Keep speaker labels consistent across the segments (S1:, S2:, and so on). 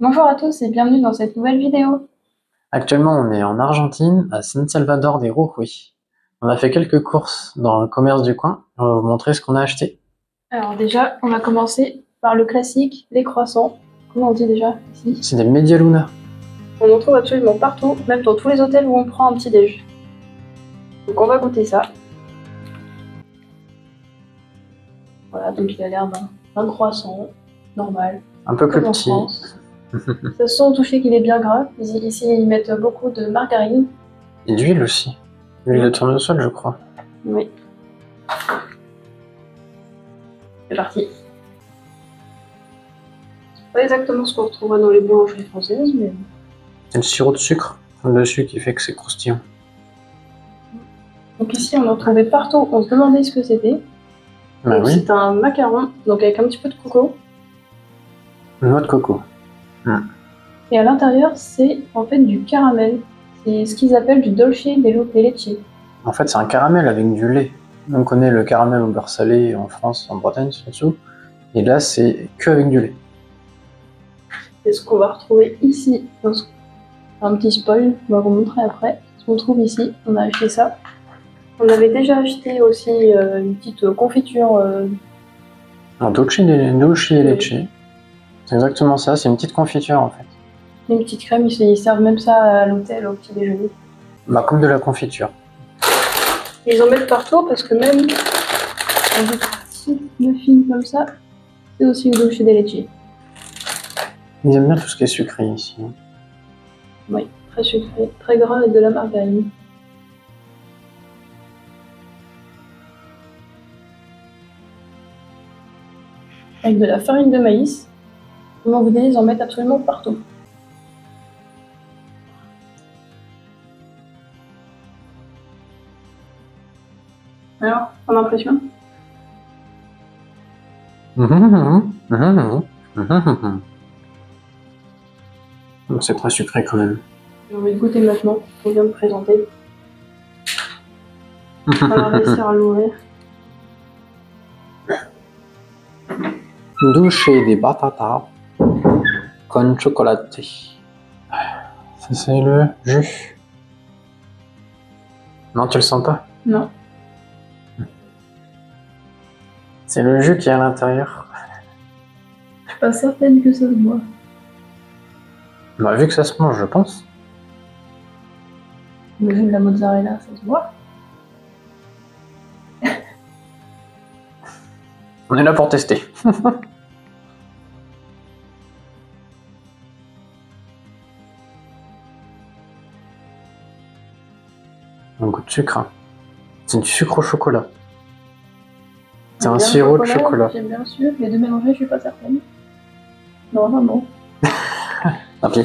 S1: Bonjour à tous et bienvenue dans cette nouvelle vidéo.
S2: Actuellement, on est en Argentine, à San Salvador des Jujuy. On a fait quelques courses dans le commerce du coin. On va vous montrer ce qu'on a acheté.
S1: Alors déjà, on va commencer par le classique, les croissants. Comment on dit déjà ici?
S2: C'est des Media Luna.
S1: On en trouve absolument partout, même dans tous les hôtels où on prend un petit déj. Donc on va goûter ça. Voilà, donc il a l'air d'un croissant normal,
S2: Un peu plus
S1: comme en
S2: petit.
S1: France. Ça se sent au toucher qu'il est bien gras. Ici, ils mettent beaucoup de margarine.
S2: Et d'huile aussi. L'huile de tournesol, je crois.
S1: Oui. C'est parti. C'est pas exactement ce qu'on retrouverait dans les boulangeries françaises, mais...
S2: C'est le sirop de sucre dessus qui fait que c'est croustillant.
S1: Donc ici, on en trouvait partout. On se demandait ce que c'était.
S2: Bah oui,
S1: C'est un macaron, donc avec un petit peu de coco.
S2: noix de coco.
S1: Et à l'intérieur, c'est en fait du caramel. C'est ce qu'ils appellent du dolce de leche.
S2: En fait, c'est un caramel avec du lait. On connaît le caramel au beurre salé en France, en Bretagne surtout. Et là, c'est que avec du lait.
S1: C'est ce qu'on va retrouver ici. Un petit spoil, on va vous montrer après. Ce qu'on trouve ici, on a acheté ça. On avait déjà acheté aussi une petite confiture.
S2: Un dulce de leche. C'est exactement ça, c'est une petite confiture en fait.
S1: Une petite crème, ils servent même ça à l'hôtel au petit déjeuner.
S2: Bah, comme de la confiture.
S1: Ils en mettent partout parce que même dans des petits muffins comme ça, c'est aussi du dolce de leche.
S2: Ils aiment bien tout ce qui est sucré ici.
S1: Oui, très sucré, très gras et de la margarine. Avec de la farine de maïs. Comment vous dire, ils en mettent absolument partout. Alors, ton impression?
S2: C'est très sucré quand même.
S1: J'ai envie de goûter maintenant, on vient de présenter. On va réussir à l'ouvrir.
S2: Dulce de batata con chocolate. Ça c'est le jus. Non, tu le sens pas?
S1: Non.
S2: C'est le jus qui est à l'intérieur.
S1: Je suis pas certaine que ça se boit.
S2: Bah, vu que ça se mange, je pense.
S1: Le jus de la mozzarella, ça se boit.
S2: On est là pour tester. Un goût de sucre. Hein. C'est du sucre au chocolat. C'est un sirop de chocolat.
S1: J'aime bien sûr, les deux mélangés, je suis pas certaine. Non, vraiment.
S2: Ok.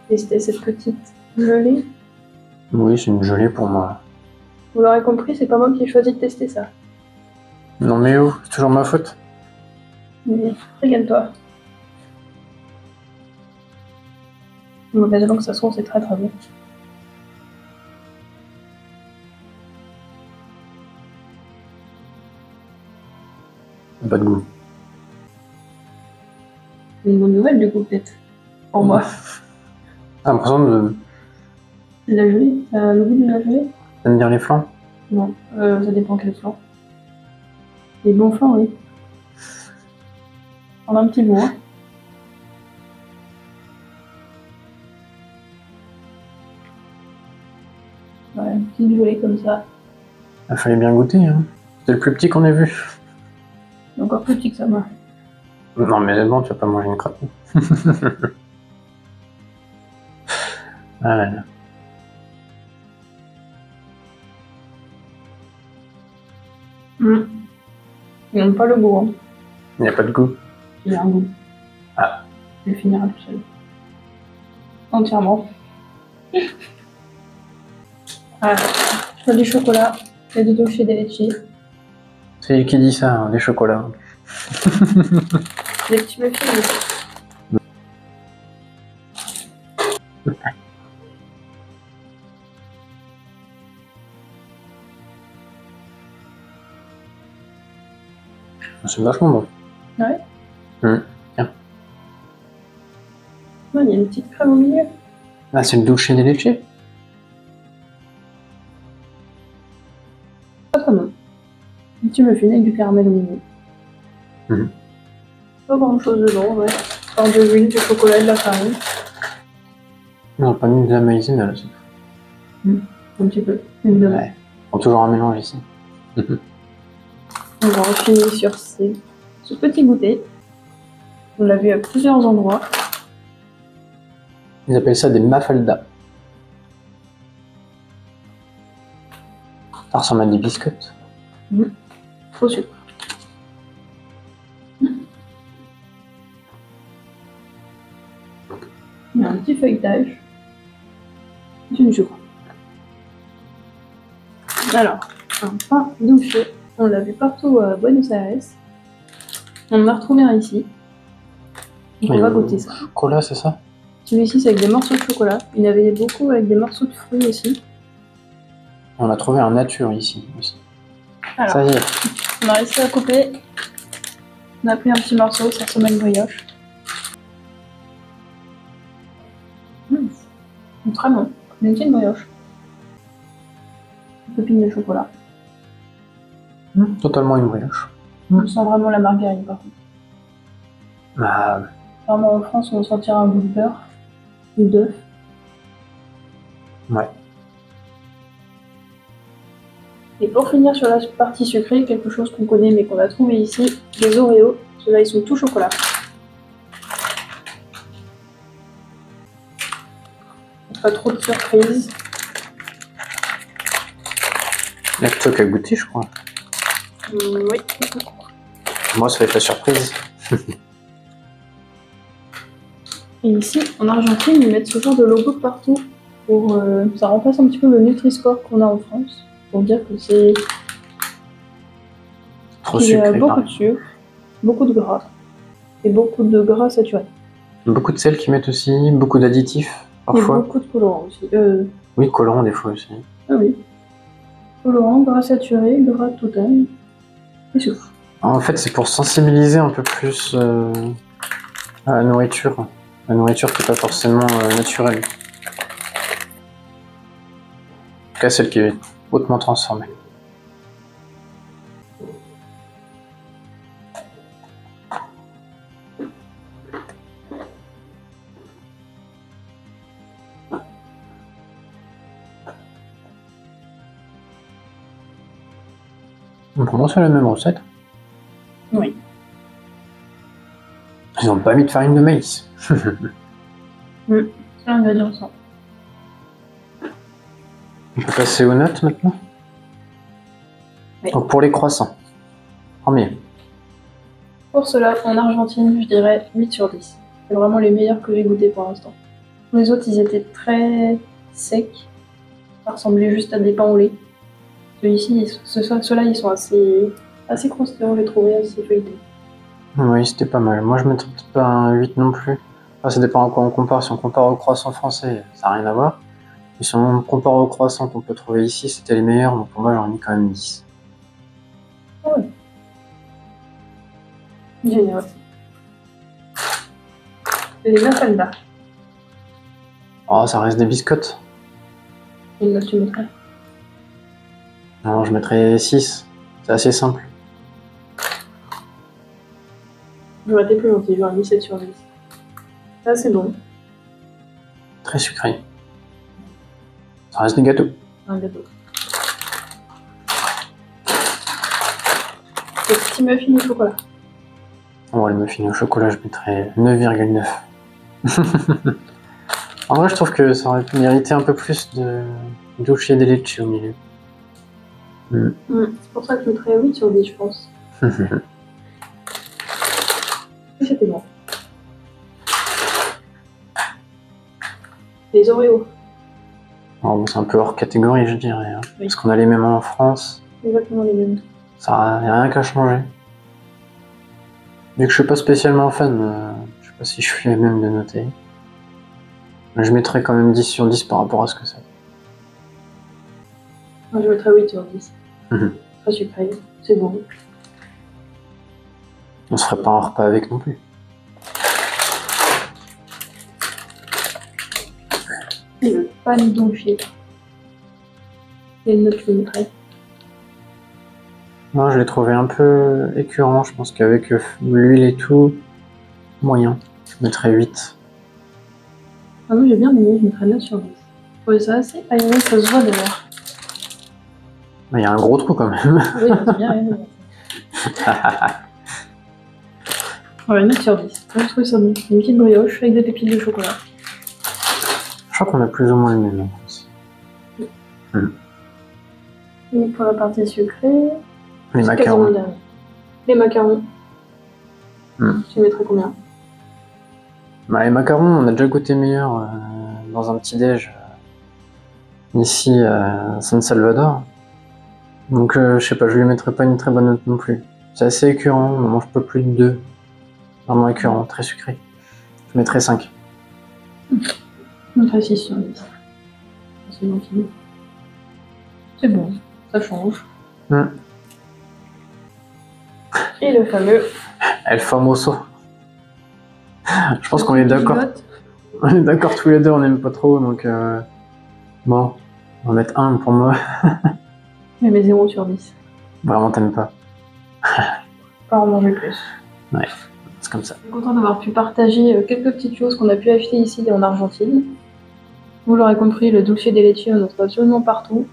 S1: Tester cette petite gelée.
S2: Oui, c'est une gelée pour moi.
S1: Vous l'aurez compris, c'est pas moi qui ai choisi de tester ça.
S2: Non mais oh, c'est toujours ma faute.
S1: Mais régale-toi. Mauvaise langue, ça se trouve, c'est très très bon.
S2: Pas de goût.
S1: C'est une bonne nouvelle du coup, peut-être. Pour moi.
S2: T'as l'impression de...
S1: La gelée, le goût de la gelée?
S2: T'aimes bien les flancs?
S1: Non, ça dépend quel flan. Les bons flans, oui. On a un petit goût, hein. Ouais, une petite gelée comme ça.
S2: Il fallait bien goûter, hein. C'était le plus petit qu'on ait vu.
S1: Encore plus petit que ça, moi.
S2: Non mais bon, tu vas pas manger une crotte. Ah là là.
S1: Ils n'ont pas le goût, hein.
S2: Il n'y a pas de goût.
S1: Il y a un goût.
S2: Ah.
S1: Il finira tout seul. Entièrement. Voilà. Je veux du chocolat et du dolce de leche.
S2: C'est lui qui dit ça, hein, les chocolats.
S1: Des petits muffins.
S2: C'est vachement bon.
S1: Ouais.
S2: Tiens.
S1: Non, il y a une petite crème au milieu.
S2: Ah, c'est le dulce de leche.
S1: Pas très bon. Un petit muffin avec du caramel au milieu. Pas grand chose dedans, ouais. Enfin, de l'huile, du chocolat et de la farine.
S2: Non, pas mis de la maïzena là.
S1: Un petit peu, évidemment.
S2: Ouais. On prend toujours un mélange ici.
S1: On va enchaîner sur ce petit goûter. On l'a vu à plusieurs endroits.
S2: Ils appellent ça des mafalda. Ça ressemble à des biscottes.
S1: Faux sucre. Il y a un petit feuilletage. C'est une sucre. Alors, un pain dulce. On l'a vu partout à Buenos Aires. On en a retrouvé un ici. Donc on va goûter ça.
S2: Chocolat, c'est ça?
S1: Celui-ci, c'est avec des morceaux de chocolat. Il y en avait beaucoup avec des morceaux de fruits aussi.
S2: On a trouvé un nature ici aussi.
S1: Alors,
S2: ça y est.
S1: on a réussi à couper. On a pris un petit morceau, ça ressemble à une brioche. Très bon. Une petite brioche. Une pépine de chocolat.
S2: Totalement une brioche.
S1: On sent vraiment la margarine par contre.
S2: Bah,
S1: Vraiment en France, on sentira un goût de beurre ou d'œuf.
S2: ouais.
S1: Et pour finir sur la partie sucrée, quelque chose qu'on connaît mais qu'on a trouvé ici, les Oreos. Ceux-là, ils sont tout chocolat. Pas trop de surprises.
S2: Il y a que toi qui as goûté, je crois.
S1: Oui.
S2: Moi, ça va être la surprise.
S1: Et ici, en Argentine, ils mettent ce genre de logo partout. Pour, ça remplace un petit peu le Nutri-Score qu'on a en France. Pour dire que c'est...
S2: Trop
S1: Il y a
S2: sucré.
S1: beaucoup de sucre, beaucoup de gras. Et beaucoup de gras saturé.
S2: Beaucoup de sel qu'ils mettent aussi, beaucoup d'additifs
S1: Et
S2: parfois.
S1: beaucoup de colorants aussi.
S2: Oui, colorants des fois aussi.
S1: Ah oui. Colorant, gras saturé, gras total. Et sucre.
S2: En fait, c'est pour sensibiliser un peu plus à la nourriture. La nourriture qui n'est pas forcément naturelle. En tout cas, celle qui est hautement transformée. Pour moi, c'est la même recette.
S1: Oui.
S2: Ils n'ont pas mis de farine de maïs.
S1: C'est l'ingrédient ça.
S2: On peut passer aux notes maintenant.
S1: Oui.
S2: Donc pour les croissants. Premier.
S1: Pour cela, en Argentine, je dirais 8 sur 10. C'est vraiment les meilleurs que j'ai goûtés pour l'instant. Les autres, ils étaient très secs. Ça ressemblait juste à des pains au lait. Celui-ci, ceux-là, ils sont assez croustillants, j'ai trouvé, assez feuilletés.
S2: Oui, c'était pas mal. Moi, je mettrais peut-être pas un 8 non plus. Enfin, ça dépend à quoi on compare. Si on compare au croissant français, ça n'a rien à voir. Et si on compare au croissant qu'on peut trouver ici, c'était les meilleurs. Donc pour moi, j'en ai mis quand même 10.
S1: Ouais. Génial. Et les mafalda.
S2: Oh, ça reste des biscottes.
S1: Et là, tu mettrais.
S2: Alors, je mettrais 6. C'est assez simple.
S1: J'aurais été plus gentil, j'aurais mis 7 sur 10. Là, c'est bon.
S2: Très sucré. Ça reste des gâteaux.
S1: Un gâteau. Le petit muffin au chocolat.
S2: Bon, les muffins au chocolat, je mettrais 9,9. En vrai, je trouve que ça aurait pu mériter un peu plus de dulce de leche au milieu.
S1: C'est pour ça que je mettrais 8 sur 10, je pense. C'était bon. Les Oreos.
S2: Bon, c'est un peu hors catégorie, je dirais. Hein,
S1: Oui.
S2: parce qu'on a les mêmes en France.
S1: Exactement les mêmes.
S2: Ça n'a rien qu'à changer. Vu que je suis pas spécialement fan, je sais pas si je suis les mêmes de noter. Mais je mettrais quand même 10 sur 10 par rapport à ce que c'est.
S1: Moi, je mettrais 8 sur 10. Très sucré, c'est bon.
S2: On se ferait pas un repas avec non plus.
S1: Et le pan donché. Quelle note tu le mettrais?
S2: Moi, je l'ai trouvé un peu écœurant. Je pense qu'avec l'huile et tout, moyen. Je mettrais 8.
S1: Ah moi j'ai bien aimé, je mettrais 9 sur 10. Je trouvais ça assez aéré, ça se voit d'ailleurs.
S2: Il y a un gros trou quand même.
S1: Oui, c'est bien aéré. Ouais, 9 sur 10. Moi, je trouve ça bon. Une petite brioche avec des pépites de chocolat.
S2: Je crois qu'on a plus ou moins le même en France.
S1: Et pour la partie sucrée,
S2: Les
S1: c'est
S2: macarons.
S1: quasiment le dernier. Les macarons.
S2: Hmm.
S1: Tu mettrais combien?
S2: Bah, les macarons, on a déjà goûté meilleur dans un petit déj ici à San Salvador. Donc je sais pas, je lui mettrais pas une très bonne note non plus. C'est assez écœurant, on en mange pas plus de 2. Vraiment écœurant, très sucré. Je mettrais 5.
S1: Je mettrais 6 sur 10. C'est gentil. C'est bon, ça change. Et le fameux.
S2: El famoso. Je pense qu'on est d'accord.
S1: Pilote.
S2: On est d'accord tous les deux, on n'aime pas trop, donc bon, on va mettre 1 pour moi.
S1: Je mets 0 sur 10.
S2: Vraiment, t'aimes pas.
S1: Pas en manger plus.
S2: Ouais, c'est comme ça.
S1: Je suis contente d'avoir pu partager quelques petites choses qu'on a pu acheter ici en Argentine. Vous l'aurez compris, le dulce de leche, on en trouve absolument partout.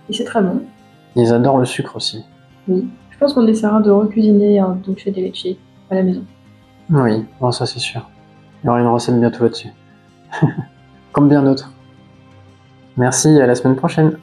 S1: Et c'est très bon.
S2: Ils adorent le sucre aussi.
S1: Oui. Je pense qu'on essaiera de recuisiner un dulce de leche à la maison.
S2: Oui, bon, ça c'est sûr. Il y aura une recette bientôt là-dessus. Comme bien d'autres. Merci et à la semaine prochaine.